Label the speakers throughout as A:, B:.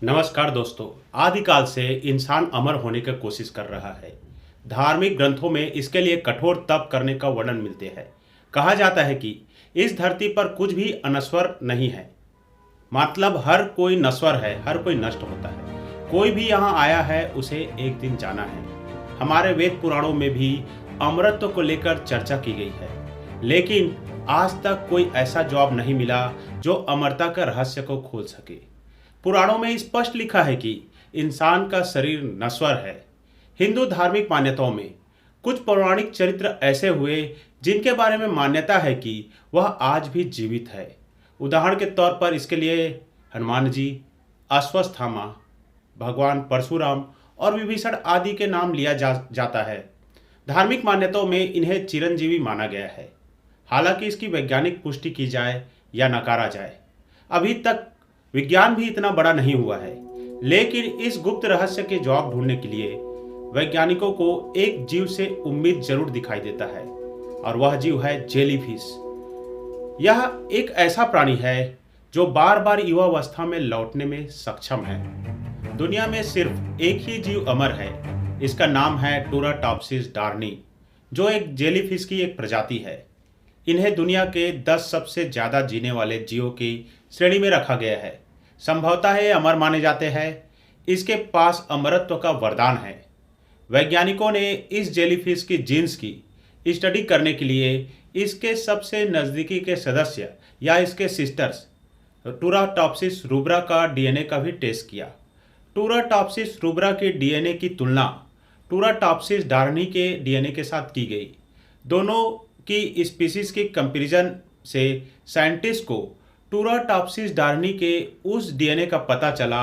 A: नमस्कार दोस्तों। आदिकाल से इंसान अमर होने की कोशिश कर रहा है। धार्मिक ग्रंथों में इसके लिए कठोर तप करने का वर्णन मिलते हैं। कहा जाता है कि इस धरती पर कुछ भी अनश्वर नहीं है, मतलब हर कोई नश्वर है, हर कोई नष्ट होता है। कोई भी यहाँ आया है उसे एक दिन जाना है। हमारे वेद पुराणों में भी अमरत्व को लेकर चर्चा की गई है, लेकिन आज तक कोई ऐसा जवाब नहीं मिला जो अमरता का रहस्य को खोल सके। पुराणों में स्पष्ट लिखा है कि इंसान का शरीर नश्वर है। हिंदू धार्मिक मान्यताओं में कुछ पौराणिक चरित्र ऐसे हुए जिनके बारे में मान्यता है कि वह आज भी जीवित है। उदाहरण के तौर पर इसके लिए हनुमान जी, अश्वत्थामा, भगवान परशुराम और विभीषण आदि के नाम लिया जाता है। धार्मिक मान्यताओं में इन्हें चिरंजीवी माना गया है। हालांकि इसकी वैज्ञानिक पुष्टि की जाए या नकारा जाए, अभी तक विज्ञान भी इतना बड़ा नहीं हुआ है। लेकिन इस गुप्त रहस्य के जवाब ढूंढने के लिए वैज्ञानिकों को एक जीव से उम्मीद जरूर दिखाई देता है, और वह जीव है जेलीफिश। यह एक ऐसा प्राणी है जो बार बार युवावस्था में लौटने में सक्षम है। दुनिया में सिर्फ एक ही जीव अमर है। इसका नाम है टूराटॉप्सिस डार्नी, जो एक जेलीफिश की एक प्रजाति है। इन्हें दुनिया के 10 सबसे ज्यादा जीने वाले जीवों की श्रेणी में रखा गया है। संभवतः ये अमर माने जाते हैं। इसके पास अमरत्व का वरदान है। वैज्ञानिकों ने इस जेलीफिश की जीन्स की स्टडी करने के लिए इसके सबसे नज़दीकी के सदस्य या इसके सिस्टर्स टूराटॉप्सिस रूब्रा का डीएनए का भी टेस्ट किया। टूराटॉप्सिस रूब्रा के डीएनए की तुलना टूराटॉप्सिस डार्नी के डीएनए के साथ की गई। दोनों की स्पीसीज की कंपैरिजन से साइंटिस्ट को टूराटॉप्सिस डार्नी के उस डीएनए का पता चला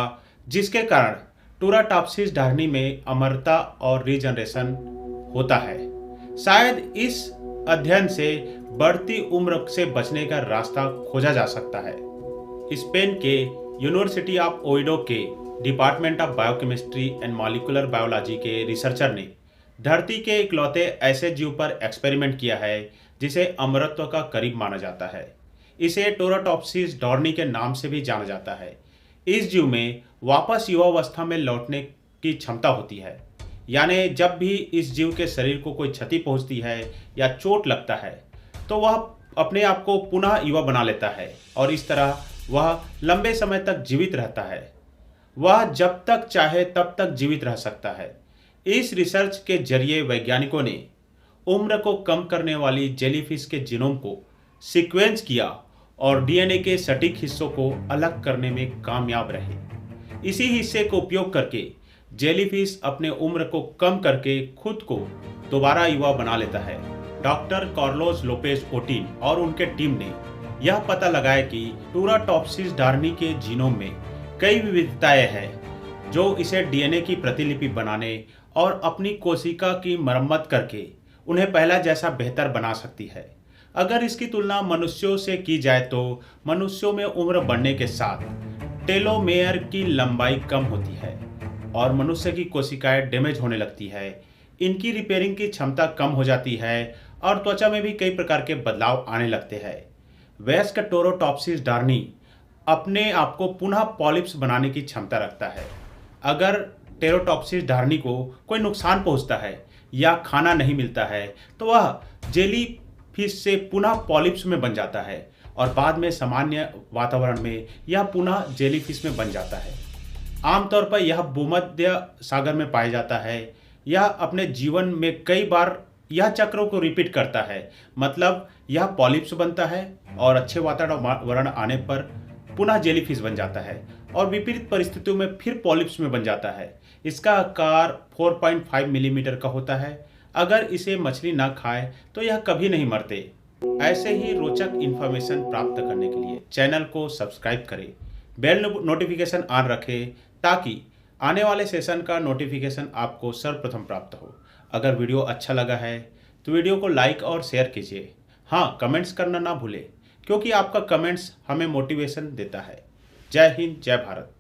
A: जिसके कारण टूराटॉप्सिस डार्नी में अमरता और रीजनरेशन होता है। शायद इस अध्ययन से बढ़ती उम्र से बचने का रास्ता खोजा जा सकता है। स्पेन के यूनिवर्सिटी ऑफ ओविडो के department of biochemistry and molecular biology के रिसर्चर ने धरती के इकलौते ऐसे जीव पर एक्सपेरिमेंट किया है जिसे अमरत्व का करीब माना जाता है। इसे टूराटॉप्सिस डार्नी के नाम से भी जाना जाता है। इस जीव में वापस युवावस्था में लौटने की क्षमता होती है, यानी जब भी इस जीव के शरीर को कोई क्षति पहुंचती है या चोट लगता है तो वह अपने आप को पुनः युवा बना लेता है, और इस तरह वह लंबे समय तक जीवित रहता है। वह जब तक चाहे तब तक जीवित रह सकता है। इस रिसर्च के जरिए वैज्ञानिकों ने उम्र को कम करने वाली जेलीफिश के जीनोम को सीक्वेंस किया और डीएनए के सटीक हिस्सों को अलग करने में कामयाब रहे। इसी हिस्से को उपयोग करके जेलीफिश अपने उम्र को कम करके खुद को दोबारा युवा बना लेता है। डॉक्टर कार्लोस लोपेज ओटिन और उनके टीम ने यह पता लगाया कि टूराटॉप्सिस डार्नी के जीनोम में कई विविधताएं हैं जो इसे डीएनए की प्रतिलिपि बनाने और अपनी कोशिका की मरम्मत करके उन्हें पहला जैसा बेहतर बना सकती है। अगर इसकी तुलना मनुष्यों से की जाए तो मनुष्यों में उम्र बढ़ने के साथ टेलोमेयर की लंबाई कम होती है और मनुष्य की कोशिकाएं डैमेज होने लगती है। इनकी रिपेयरिंग की क्षमता कम हो जाती है और त्वचा में भी कई प्रकार के बदलाव आने लगते हैं। वयस्क टूराटॉप्सिस डार्नी अपने आप को पुनः पॉलिप्स बनाने की क्षमता रखता है। अगर टूराटॉप्सिस डार्नी को कोई नुकसान पहुंचता है या खाना नहीं मिलता है तो वह जेली फिश से पुनः पॉलिप्स में बन जाता है और बाद में सामान्य वातावरण में यह पुनः जेलीफिश में बन जाता है। आमतौर पर यह भूमध्य सागर में पाया जाता है। यह अपने जीवन में कई बार यह चक्रों को रिपीट करता है, मतलब यह पॉलिप्स बनता है और अच्छे वातावरण आने पर पुनः जेलीफिश बन जाता है और विपरीत परिस्थितियों में फिर पॉलिप्स में बन जाता है। इसका आकार 4.5 मिलीमीटर का होता है। अगर इसे मछली ना खाए तो यह कभी नहीं मरते। ऐसे ही रोचक इन्फॉर्मेशन प्राप्त करने के लिए चैनल को सब्सक्राइब करें, बेल नोटिफिकेशन ऑन रखें ताकि आने वाले सेशन का नोटिफिकेशन आपको सर्वप्रथम प्राप्त हो। अगर वीडियो अच्छा लगा है तो वीडियो को लाइक और शेयर कीजिए। हाँ, कमेंट्स करना ना भूलें, क्योंकि आपका कमेंट्स हमें मोटिवेशन देता है। जय हिंद, जय भारत।